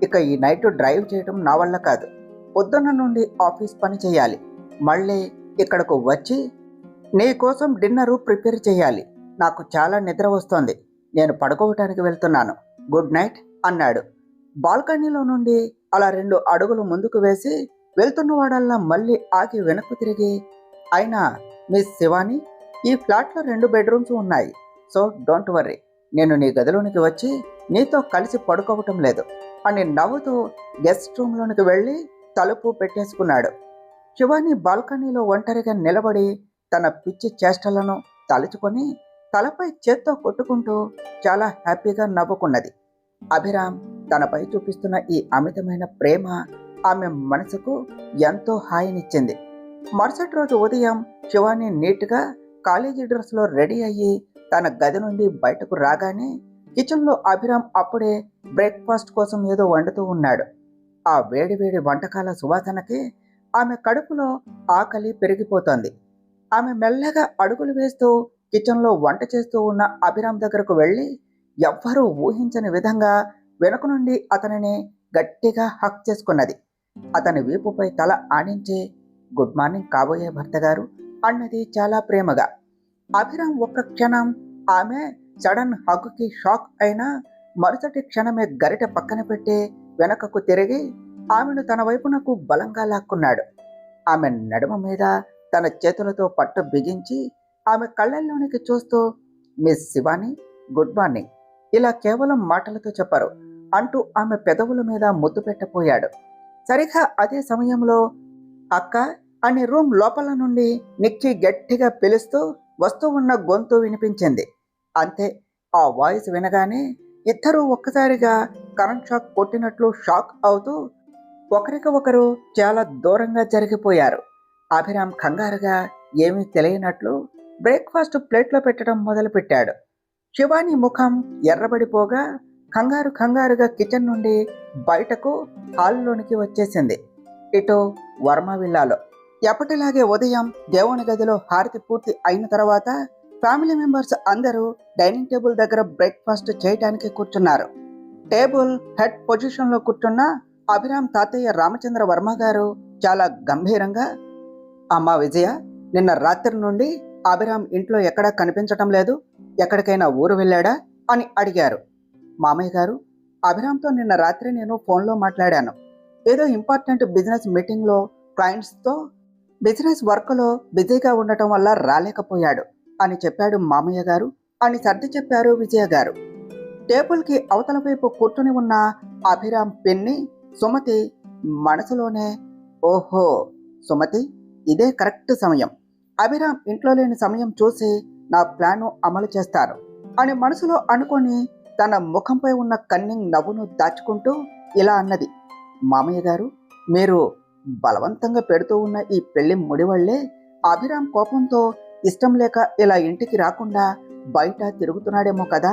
ఇక ఈ నైట్ డ్రైవ్ చేయటం నా వల్ల కాదు, పొద్దున్న నుండి ఆఫీస్ పని చేయాలి, మళ్ళీ ఇక్కడకు వచ్చి నీ కోసం డిన్నరు ప్రిపేర్ చేయాలి, నాకు చాలా నిద్ర వస్తోంది, నేను పడుకోవటానికి వెళ్తున్నాను, గుడ్ నైట్ అన్నాడు. బాల్కనీలో నుండి అలా 2 అడుగులు ముందుకు వేసి వెళ్తున్నవాడల్లా మళ్ళీ ఆగి వెనక్కు తిరిగి, అయినా మిస్ శివాని, ఈ ఫ్లాట్లో 2 బెడ్రూమ్స్ ఉన్నాయి, సో డోంట్ వర్రీ, నేను నీ గదిలోనికి వచ్చి నీతో కలిసి పడుకోవటం లేదు అని నవ్వుతూ గెస్ట్ రూమ్లోనికి వెళ్ళి తలుపు పెట్టేసుకున్నాడు. శివాని బాల్కనీలో ఒంటరిగా నిలబడి తన పిచ్చి చేష్టలను తలుచుకొని తలపై చేత్తో కొట్టుకుంటూ చాలా హ్యాపీగా నవ్వుకున్నది. అభిరామ్ తనపై చూపిస్తున్న ఈ అమితమైన ప్రేమ ఆమె మనసుకు ఎంతో హాయినిచ్చింది. మరుసటి రోజు ఉదయం శివాని నీట్గా కాలేజీ డ్రెస్లో రెడీ అయ్యి తన గది నుండి బయటకు రాగానే కిచెన్లో అభిరామ్ అప్పుడే బ్రేక్ఫాస్ట్ కోసం ఏదో వండుతూ ఉన్నాడు. ఆ వేడివేడి వంటకాల సువాసనకి ఆమె కడుపులో ఆకలి పెరిగిపోతోంది. ఆమె మెల్లగా అడుగులు వేస్తూ కిచెన్లో వంట చేస్తూ ఉన్న అభిరామ్ దగ్గరకు వెళ్ళి ఎవ్వరూ ఊహించని విధంగా వెనుక నుండి అతనిని గట్టిగా హక్ చేసుకున్నది. అతని వీపుపై తల ఆనించి గుడ్ మార్నింగ్ కాబోయే భర్త గారు అన్నది చాలా ప్రేమగా. అభిరామ్ ఒక్క క్షణం ఆమె సడన్ హగ్కి షాక్ అయినా మరుసటి క్షణమే గరిటె పక్కన పెట్టి వెనకకు తిరిగి ఆమెను తన వైపునకు బలంగా లాక్కున్నాడు. ఆమె నడుమ మీద తన చేతులతో పట్టు బిగించి ఆమె కళ్ళల్లోనికి చూస్తూ మిస్ శివాని గుడ్ మార్నింగ్ ఇలా కేవలం మాటలతో చెప్పరు అంటూ ఆమె పెదవుల మీద ముద్దు పెట్టపోయాడు. సరిగ్గా అదే సమయంలో అక్క అని రూమ్ లోపల నుండి నిక్కి గట్టిగా పిలుస్తూ వస్తూ ఉన్న గొంతు వినిపించింది. అంతే, ఆ వాయిస్ వినగానే ఇద్దరూ ఒక్కసారిగా కరెంట్ షాక్ కొట్టినట్లు షాక్ అవుతూ ఒకరికి ఒకరు చాలా దూరంగా జరిగిపోయారు. అభిరామ్ కంగారుగా ఏమీ తెలియనట్లు బ్రేక్ఫాస్ట్ ప్లేట్లో పెట్టడం మొదలుపెట్టాడు. శివాని ముఖం ఎర్రబడిపోగా కంగారుగా కిచెన్ నుండి బయటకు హాల్లోనికి వచ్చేసింది. ఇటు వర్మ విల్లాలో ఎప్పటిలాగే ఉదయం దేవుని గదిలో హారతి పూర్తి అయిన తర్వాత ఫ్యామిలీ మెంబర్స్ అందరూ డైనింగ్ టేబుల్ దగ్గర బ్రేక్ఫాస్ట్ చేయడానికి కూర్చున్నారు. టేబుల్ హెడ్ పొజిషన్లో కూర్చున్న అభిరామ్ తాతయ్య రామచంద్ర వర్మ గారు చాలా గంభీరంగా, అమ్మా విజయ, నిన్న రాత్రి నుండి అభిరామ్ ఇంట్లో ఎక్కడా కనిపించటం లేదు, ఎక్కడికైనా ఊరు వెళ్ళాడా అని అడిగారు. మామయ్య గారు, అభిరామ్తో నిన్న రాత్రి నేను ఫోన్లో మాట్లాడాను. ఏదో ఇంపార్టెంట్ బిజినెస్ మీటింగ్లో క్లయింట్స్తో బిజినెస్ వర్క్లో బిజీగా ఉండటం వల్ల రాలేకపోయాడు అని చెప్పాడు మామయ్య గారు అని సర్ది చెప్పారు విజయ గారు. టేబుల్కి అవతల వైపు కూర్చుని ఉన్న అభిరామ్ పిన్ని సుమతి మనసులోనే, ఓహో సుమతి, ఇదే కరెక్ట్ సమయం, అభిరామ్ ఇంట్లో లేని సమయం చూసి నా ప్లాను అమలు చేస్తారు అని మనసులో అనుకొని తన ముఖంపై ఉన్న కన్నింగ్ నవ్వును దాచుకుంటూ ఇలా అన్నది. మామయ్య గారు, మీరు బలవంతంగా పెడుతూ ఉన్న ఈ పెళ్లి ముడివళ్లే అభిరామ్ కోపంతో ఇష్టం లేక ఇలా ఇంటికి రాకుండా బయట తిరుగుతున్నాడేమో కదా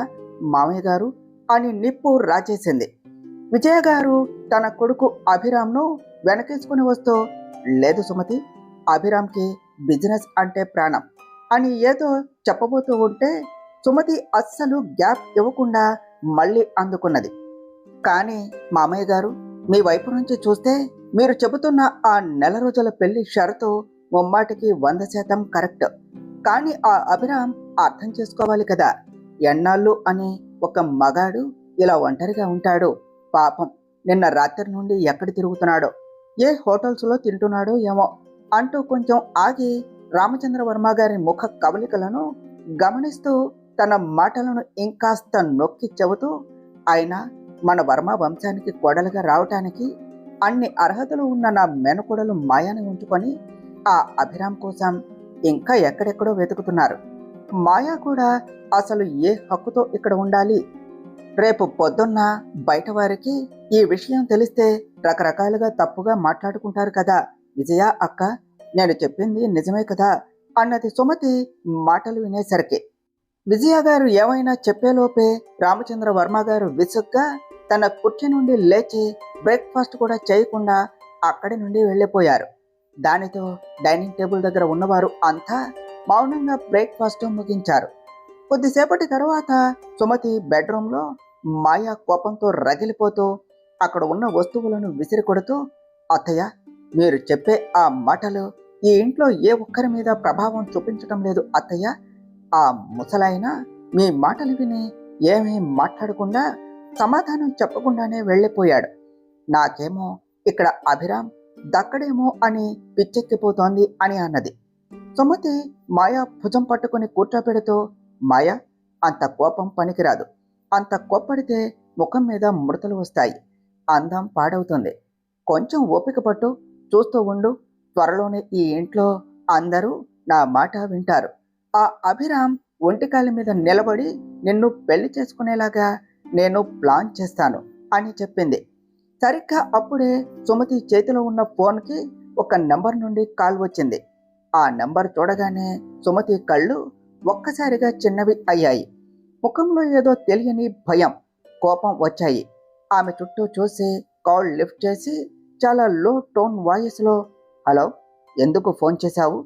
మామయ్య గారు అని నిప్పు రాచేసింది. విజయ గారు తన కొడుకు అభిరామ్ను వెనకేసుకుని వస్తూ, లేదు సుమతి, అభిరామ్కి బిజినెస్ అంటే ప్రాణం అని ఏదో చెప్పబోతూ ఉంటే సుమతి అస్సలు గ్యాప్ ఇవ్వకుండా మళ్ళీ అందుకున్నది. కానీ మామయ్య గారు, మీ వైపు నుంచి చూస్తే మీరు చెబుతున్న ఆ నెల రోజుల పెళ్లి షరతు ముమ్మాటికి 100% కరెక్ట్. కానీ ఆ అభిరామ్ అర్థం చేసుకోవాలి కదా, ఎన్నాళ్ళు అని ఒక మగాడు ఇలా ఒంటరిగా ఉంటాడు, పాపం నిన్న రాత్రి నుండి ఎక్కడ తిరుగుతున్నాడో, ఏ హోటల్స్లో తింటున్నాడో ఏమో అంటూ కొంచెం ఆగి రామచంద్ర వర్మ గారి ముఖ కవలికలను గమనిస్తూ తన మాటలను ఇంకాస్త నొక్కి చెబుతూ, అయినా మన వర్మ వంశానికి కోడలుగా రావటానికి అన్ని అర్హతలు ఉన్న నా మేనకోడలు మాయాని ఉంచుకొని ఆ అభిరామ్ కోసం ఇంకా ఎక్కడెక్కడో వెతుకుతున్నారు. మాయా కూడా అసలు ఏ హక్కుతో ఇక్కడ ఉండాలి? రేపు పొద్దున్న బయట వారికి ఈ విషయం తెలిస్తే రకరకాలుగా తప్పుగా మాట్లాడుకుంటారు కదా విజయ అక్క, నేను చెప్పింది నిజమే కదా అన్నది సుమతి మాటలు వినేసరికి. విజయ గారు ఏమైనా చెప్పేలోపే రామచంద్ర వర్మ గారు విసుగ్గా తన కుర్చీ నుండి లేచి బ్రేక్ఫాస్ట్ కూడా చేయకుండా అక్కడి నుండి వెళ్ళిపోయారు. దానితో డైనింగ్ టేబుల్ దగ్గర ఉన్నవారు అంతా మౌనంగా బ్రేక్ఫాస్ట్ ముగించారు. కొద్దిసేపటి తరువాత సుమతి బెడ్రూమ్లో మాయా కోపంతో రగిలిపోతూ అక్కడ ఉన్న వస్తువులను విసిరి కొడుతూ, అత్తయ్య, మీరు చెప్పే ఆ మాటలు ఈ ఇంట్లో ఏ ఒక్కరి మీద ప్రభావం చూపించటం లేదు అత్తయ్య. ఆ ముసలాయన మీ మాటలు విని ఏమీ మాట్లాడకుండా సమాధానం చెప్పకుండానే వెళ్ళిపోయాడు. నాకేమో ఇక్కడ అభిరామ్ దక్కడేమో అని పిచ్చెక్కిపోతోంది అని అన్నది. సుమతి మాయా భుజం పట్టుకుని కూర్చోపెడుతూ, మాయా, అంత కోపం పనికిరాదు, అంత కోప్పడితే ముఖం మీద ముడతలు వస్తాయి, అందం పాడవుతుంది, కొంచెం ఓపిక పట్టు, చూస్తూ ఉండు, త్వరలోనే ఈ ఇంట్లో అందరూ నా మాట వింటారు. ఆ అభిరామ్ ఒంటికాలి మీద నిలబడి నిన్ను పెళ్లి చేసుకునేలాగా నేను ప్లాన్ చేస్తాను అని చెప్పింది. సరిగ్గా అప్పుడే సుమతి చేతిలో ఉన్న ఫోన్కి ఒక నెంబర్ నుండి కాల్ వచ్చింది. ఆ నెంబర్ చూడగానే సుమతి కళ్ళు ఒక్కసారిగా చిన్నవి అయ్యాయి. ముఖంలో ఏదో తెలియని భయం, కోపం వచ్చాయి. ఆమె చుట్టూ చూసి కాల్ లిఫ్ట్ చేసి చాలా లో టోన్ వాయిస్లో, హలో, ఎందుకు ఫోన్ చేశావు?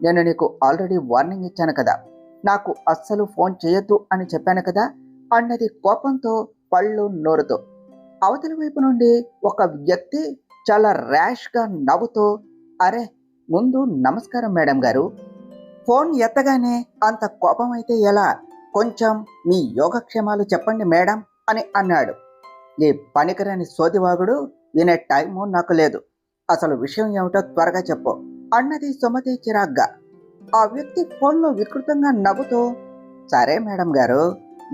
నేను నీకు ఆల్రెడీ వార్నింగ్ ఇచ్చాను కదా, నాకు అస్సలు ఫోన్ చేయొద్దు అని చెప్పాను కదా అన్నది కోపంతో, పళ్ళు నోరుతో. అవతలి వైపు నుండి ఒక వ్యక్తి చాలా ర్యాష్గా నవ్వుతూ, అరే ముందు నమస్కారం మేడం గారు. ఫోన్ ఎత్తగానే అంత కోపం అయితే ఎలా? కొంచెం మీ యోగక్షేమాలు చెప్పండి మేడం అని అన్నాడు. ఈ పనికిరాని సోదివాగుడు వినే టైము నాకు లేదు. అసలు విషయం ఏమిటో త్వరగా చెప్పు అన్నది సుమతి చిరాగ్గా. ఆ వ్యక్తి ఫోన్లో వికృతంగా నవ్వుతూ, సరే మేడం గారు,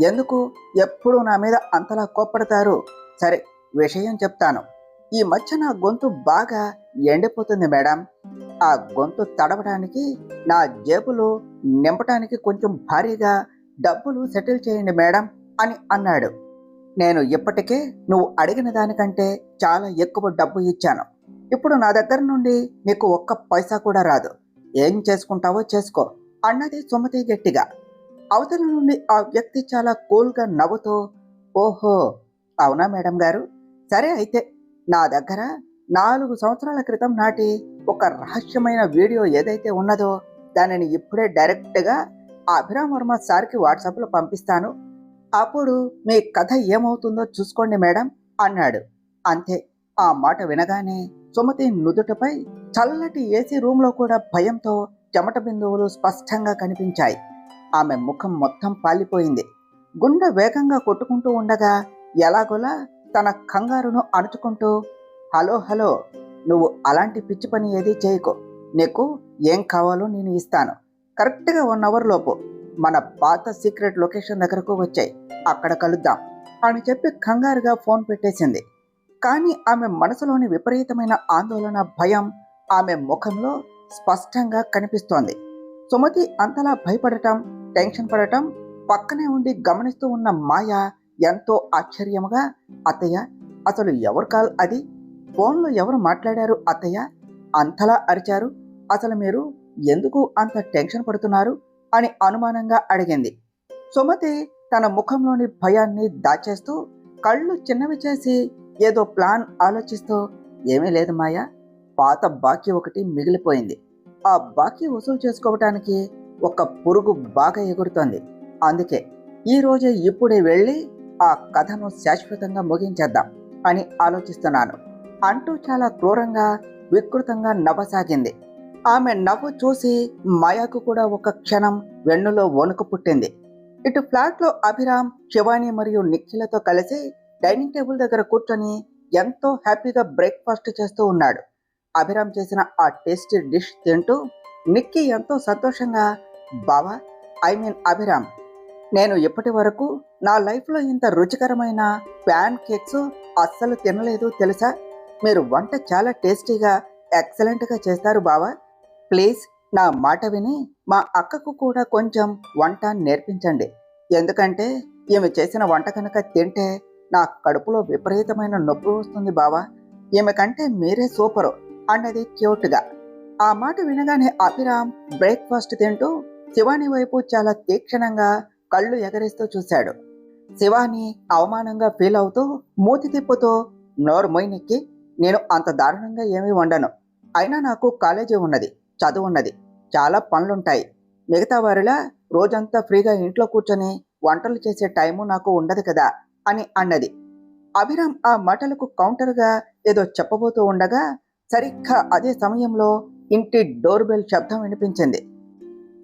ఎందుకు ఎప్పుడు నా మీద అంతలా కోప్పడతారు? సరే, విషయం చెప్తాను. ఈ మధ్య నా గొంతు బాగా ఎండిపోతుంది మేడం. ఆ గొంతు తడవడానికి, నా జేబులో నింపటానికి కొంచెం భారీగా డబ్బులు సెటిల్ చేయండి మేడం అని అన్నాడు. నేను ఇప్పటికే నువ్వు అడిగిన దానికంటే చాలా ఎక్కువ డబ్బు ఇచ్చాను. ఇప్పుడు నా దగ్గర నుండి నీకు ఒక్క పైసా కూడా రాదు. ఏం చేసుకుంటావో చేసుకో అన్నది సుమతి గట్టిగా. అవతల నుండి ఆ వ్యక్తి చాలా కూల్గా నవ్వుతూ, ఓహో అవునా మేడం గారు, సరే అయితే నా దగ్గర 4 సంవత్సరాల క్రితం నాటి ఒక రహస్యమైన వీడియో ఏదైతే ఉన్నదో దానిని ఇప్పుడే డైరెక్ట్గా అభిరామ్ వర్మ సార్కి వాట్సాప్లో పంపిస్తాను. అప్పుడు మీ కథ ఏమవుతుందో చూసుకోండి మేడం అన్నాడు. అంతే. ఆ మాట వినగానే సుమతి నుదుటపై చల్లటి ఏసీ రూమ్లో కూడా భయంతో చెమట బిందువులు స్పష్టంగా కనిపించాయి. ఆమె ముఖం మొత్తం పాలిపోయింది. గుండె వేగంగా కొట్టుకుంటూ ఉండగా ఎలాగోలా తన కంగారును అణుచుకుంటూ, హలో హలో, నువ్వు అలాంటి పిచ్చి పని ఏదీ చేయకు. నీకు ఏం కావాలో నేను ఇస్తాను. కరెక్ట్గా 1 అవర్ లోపు మన పాత సీక్రెట్ లొకేషన్ దగ్గరకు వచ్చాయి, అక్కడ కలుద్దాం అని చెప్పి కంగారుగా ఫోన్ పెట్టేసింది. కానీ ఆమె మనసులోని విపరీతమైన ఆందోళన, భయం ఆమె ముఖంలో స్పష్టంగా కనిపిస్తోంది. సుమతి అంతలా భయపడటం, టెన్షన్ పడటం పక్కనే ఉండి గమనిస్తూ ఉన్న మాయ ఎంతో ఆశ్చర్యముగా, అత్తయ్య, అసలు ఎవరు కాల్ అది? ఫోన్లో ఎవరు మాట్లాడారు అత్తయ్య? అంతలా అరిచారు. అసలు మీరు ఎందుకు అంత టెన్షన్ పడుతున్నారు అని అనుమానంగా అడిగింది. సుమతి తన ముఖంలోని భయాన్ని దాచేస్తూ కళ్ళు చిన్నవి చేసి ఏదో ప్లాన్ ఆలోచిస్తూ, ఏమీ లేదు మాయా, పాత బాకీ ఒకటి మిగిలిపోయింది. ఆ బాకీ వసూలు చేసుకోవటానికి ఒక పురుగు బాగా ఎగురుతోంది. అందుకే ఈరోజే ఇప్పుడే వెళ్ళి ఆ కథను శాశ్వతంగా ముగించేద్దాం అని ఆలోచిస్తున్నాను అంటూ చాలా క్రూరంగా, వికృతంగా నవ్వసాగింది. ఆమె నవ్వు చూసి మాయాకు కూడా ఒక క్షణం వెన్నులో వణుకు పుట్టింది. ఇటు ఫ్లాట్లో అభిరామ్, శివాని మరియు నిఖిలతో కలిసి డైనింగ్ టేబుల్ దగ్గర కూర్చొని ఎంతో హ్యాపీగా బ్రేక్ఫాస్ట్ చేస్తూ ఉన్నాడు. అభిరామ్ చేసిన ఆ టేస్టీ డిష్ తింటూ నిక్కీ ఎంతో సంతోషంగా, బావా, అభిరామ్, నేను ఇప్పటి వరకు నా లైఫ్లో ఇంత రుచికరమైన ప్యాన్ కేక్స్ అస్సలు తినలేదు తెలుసా. మీరు వంట చాలా టేస్టీగా, ఎక్సలెంట్గా చేస్తారు బావా. ప్లీజ్ నా మాట విని మా అక్కకు కూడా కొంచెం వంట నేర్పించండి. ఎందుకంటే ఈమె చేసిన వంట కనుక తింటే నా కడుపులో విపరీతమైన నొప్పి వస్తుంది బావా. ఈమె కంటే మీరే సూపరు అన్నది క్యూట్గా. ఆ మాట వినగానే అభిరామ్ బ్రేక్ఫాస్ట్ తింటూ శివాని వైపు చాలా తీక్షణంగా కళ్ళు ఎగరేస్తూ చూశాడు. శివాని అవమానంగా ఫీల్ అవుతూ మూతి తిప్పుతూ, నోరు మొయ్యినిక్కి, నేను అంత దారుణంగా ఏమీ వండను. అయినా నాకు కాలేజీ ఉన్నది, చదువు ఉన్నది, చాలా పనులుంటాయి. మిగతా వారిలా రోజంతా ఫ్రీగా ఇంట్లో కూర్చొని వంటలు చేసే టైము నాకు ఉండదు కదా అని అన్నది. అభిరామ్ ఆ మాటలకు కౌంటర్గా ఏదో చెప్పబోతూ ఉండగా సరిగ్గా అదే సమయంలో ఇంటి డోర్ బెల్ శబ్దం వినిపించింది.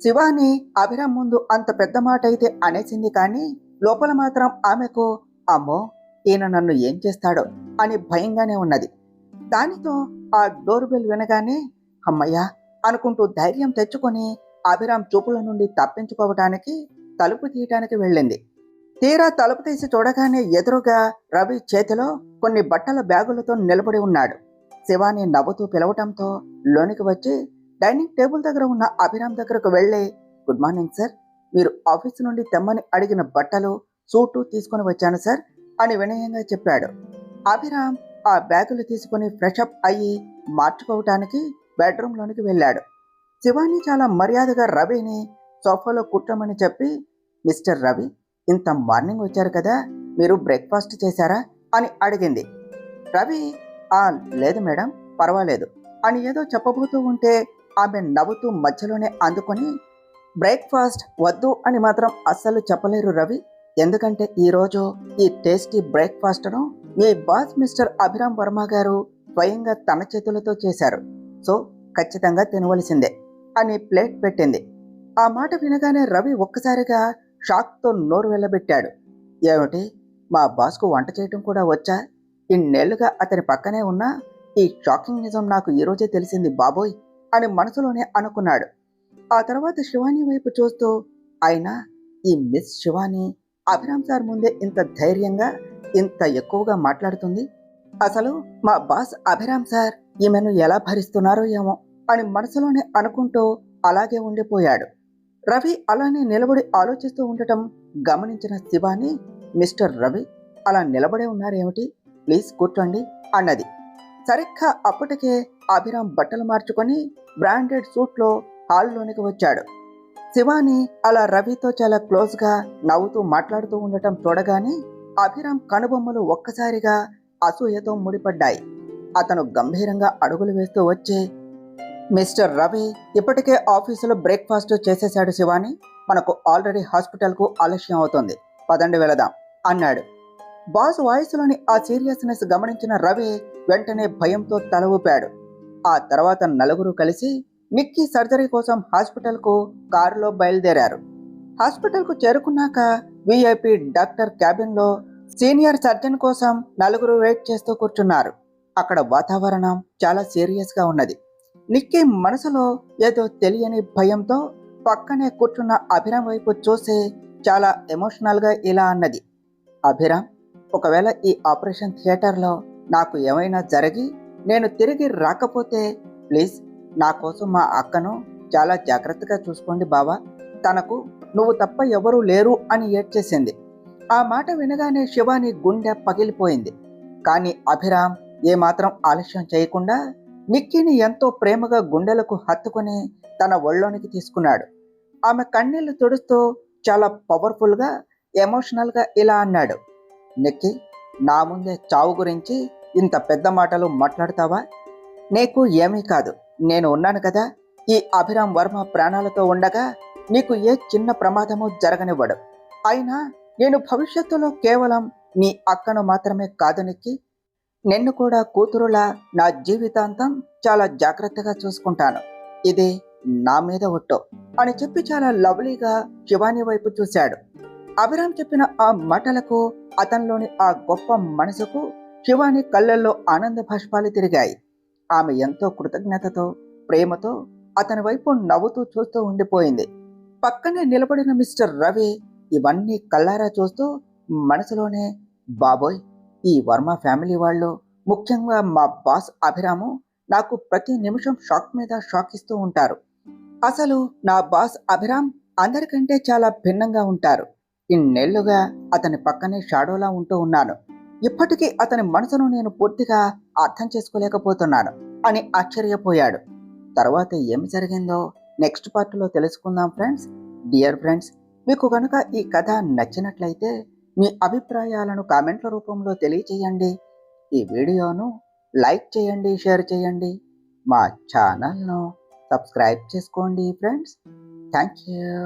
శివాని అభిరామ్ ముందు అంత పెద్ద మాట అయితే అనేసింది, కానీ లోపల మాత్రం ఆమెకు, అమ్మో, ఈయన నన్ను ఏం చేస్తాడో అని భయంగానే ఉన్నది. దానితో ఆ డోర్ బెల్ వినగానే అమ్మయ్యా అనుకుంటూ ధైర్యం తెచ్చుకొని అభిరామ్ చూపుల నుండి తప్పించుకోవటానికి తలుపు తీయటానికి వెళ్ళింది. తీరా తలుపు తీసి చూడగానే ఎదురుగా రవి చేతిలో కొన్ని బట్టల బ్యాగులతో నిలబడి ఉన్నాడు. శివాని నవ్వుతూ పిలవటంతో లోనికి వచ్చి డైనింగ్ టేబుల్ దగ్గర ఉన్న అభిరామ్ దగ్గరకు వెళ్ళి, గుడ్ మార్నింగ్ సార్, మీరు ఆఫీసు నుండి తెమ్మని అడిగిన బట్టలు, సూటు తీసుకొని వచ్చాను సార్ అని వినయంగా చెప్పాడు. అభిరామ్ ఆ బ్యాగులు తీసుకుని ఫ్రెషప్ అయ్యి మార్చుకోవటానికి బెడ్రూమ్లోనికి వెళ్ళాడు. శివాని చాలా మర్యాదగా రవిని సోఫాలో కూర్చోమని చెప్పి, మిస్టర్ రవి, ఇంత మార్నింగ్ వచ్చారు కదా, మీరు బ్రేక్ఫాస్ట్ చేశారా అని అడిగింది. రవి, ఆ లేదు మేడం, పర్వాలేదు అని ఏదో చెప్పబోతూ ఉంటే ఆమె నవ్వుతూ మధ్యలోనే అందుకొని, బ్రేక్ఫాస్ట్ వద్దు అని మాత్రం అస్సలు చెప్పలేరు రవి, ఎందుకంటే ఈరోజు ఈ టేస్టీ బ్రేక్ఫాస్ట్ను మీ బాస్ మిస్టర్ అభిరామ్ వర్మ గారు స్వయంగా తన చేతులతో చేశారు, సో ఖచ్చితంగా తినవలసిందే అని ప్లేట్ పెట్టింది. ఆ మాట వినగానే రవి ఒక్కసారిగా షాక్తో నోరు వెళ్ళబెట్టాడు. ఏమిటి, మా బాస్కు వంట చేయటం కూడా వచ్చా? ఇన్నేళ్లుగా అతని పక్కనే ఉన్నా ఈ షాకింగ్ నిజం నాకు ఈరోజే తెలిసింది బాబోయ్ అని మనసులోనే అనుకున్నాడు. ఆ తర్వాత శివాని వైపు చూస్తూ, అయినా ఈ మిస్ శివాని అభిరామ్ సార్ ముందే ఇంత ధైర్యంగా ఇంత ఎక్కువగా మాట్లాడుతుంది, అసలు మా బాస్ అభిరామ్ సార్ ఈమెను ఎలా భరిస్తున్నారో ఏమో అని మనసులోనే అనుకుంటూ అలాగే ఉండిపోయాడు. రవి అలానే నిలబడి ఆలోచిస్తూ ఉండటం గమనించిన శివాని, మిస్టర్ రవి, అలా నిలబడే ఉన్నారేమిటి, ప్లీజ్ కూర్చోండి అన్నది. సరిగ్గా అప్పటికే అభిరామ్ బట్టలు మార్చుకొని బ్రాండెడ్ సూట్లో హాల్లోనికి వచ్చాడు. శివాని అలా రవితో చాలా క్లోజ్గా నవ్వుతూ మాట్లాడుతూ ఉండటం చూడగానే అభిరామ్ కనుబొమ్మలు ఒక్కసారిగా అసూయతో ముడిపడ్డాయి. అతను గంభీరంగా అడుగులు వేస్తూ వచ్చి, మిస్టర్ రవి ఇప్పటికే ఆఫీసులో బ్రేక్ఫాస్ట్ చేసేశాడు శివాని, మనకు ఆల్రెడీ హాస్పిటల్కు ఆలస్యం అవుతుంది, పదండి వెళదాం అన్నాడు. బాస్ వాయిస్లోని ఆ సీరియస్నెస్ గమనించిన రవి వెంటనే భయంతో తల ఊపాడు. ఆ తర్వాత నలుగురు కలిసి నిక్కీ సర్జరీ కోసం హాస్పిటల్కు కారులో బయలుదేరారు. హాస్పిటల్కు చేరుకున్నాక విఐపి డాక్టర్ క్యాబిన్లో సీనియర్ సర్జన్ కోసం నలుగురు వెయిట్ చేస్తూ కూర్చున్నారు. అక్కడ వాతావరణం చాలా సీరియస్గా ఉన్నది. నిక్కీ మనసులో ఏదో తెలియని భయంతో పక్కనే కూర్చున్న అభిరామ్ వైపు చూసి చాలా ఎమోషనల్గా ఇలా అన్నది, అభిరామ్, ఒకవేళ ఈ ఆపరేషన్ థియేటర్లో నాకు ఏమైనా జరిగి నేను తిరిగి రాకపోతే ప్లీజ్ నా కోసం మా అక్కను చాలా జాగ్రత్తగా చూసుకోండి బావా, తనకు నువ్వు తప్ప ఎవరూ లేరు అని ఏడ్చేసింది. ఆ మాట వినగానే శివాని గుండె పగిలిపోయింది. కానీ అభిరామ్ ఏమాత్రం ఆలస్యం చేయకుండా నిక్కీని ఎంతో ప్రేమగా గుండెలకు హత్తుకొని తన ఒళ్ళోనికి తీసుకున్నాడు. ఆమె కన్నీళ్లు తుడుస్తూ చాలా పవర్ఫుల్గా ఎమోషనల్గా ఇలా అన్నాడు, నిక్కీ, నా ముందే చావు గురించి ఇంత పెద్ద మాటలు మాట్లాడతావా? నీకు ఏమీ కాదు, నేను ఉన్నాను కదా, ఈ అభిరామ్ వర్మ ప్రాణాలతో ఉండగా నీకు ఏ చిన్న ప్రమాదమూ జరగనివ్వడు. అయినా నేను భవిష్యత్తులో కేవలం నీ అక్కను మాత్రమే కాదు నిక్కీ, నిన్ను కూడా కూతురులా నా జీవితాంతం చాలా జాగ్రత్తగా చూసుకుంటాను, ఇది నా మీద ఒట్టు అని చెప్పి చాలా లవ్లీగా శివాని వైపు చూశాడు. అభిరామ్ చెప్పిన ఆ మాటలకు, అతనిలోని ఆ గొప్ప మనసుకు శివాని కళ్ళల్లో ఆనంద భాష్పాలు తిరిగాయి. ఆమె ఎంతో కృతజ్ఞతతో ప్రేమతో అతని వైపు నవ్వుతూ చూస్తూ ఉండిపోయింది. పక్కనే నిలబడిన మిస్టర్ రవి ఇవన్నీ కళ్ళారా చూస్తూ మనసులోనే, బాబోయ్, ఈ వర్మ ఫ్యామిలీ వాళ్ళు, ముఖ్యంగా మా బాస్ అభిరాము నాకు ప్రతి నిమిషం షాక్ మీద షాక్ ఇస్తూ ఉంటారు. అసలు నా బాస్ అభిరామ్ అందరికంటే చాలా భిన్నంగా ఉంటారు. ఇన్నేళ్లుగా అతని పక్కనే షాడోలా ఉంటూ ఉన్నాను, ఇప్పటికీ అతని మనసును నేను పూర్తిగా అర్థం చేసుకోలేకపోతున్నాను అని ఆశ్చర్యపోయాడు. తర్వాత ఏమి జరిగిందో నెక్స్ట్ పార్ట్లో తెలుసుకుందాం ఫ్రెండ్స్. డియర్ ఫ్రెండ్స్, మీకు కనుక ఈ కథ నచ్చినట్లయితే మీ అభిప్రాయాలను కామెంట్ల రూపంలో తెలియచేయండి. ఈ వీడియోను లైక్ చేయండి, షేర్ చేయండి, మా ఛానల్ను సబ్స్క్రైబ్ చేసుకోండి ఫ్రెండ్స్. Thank you.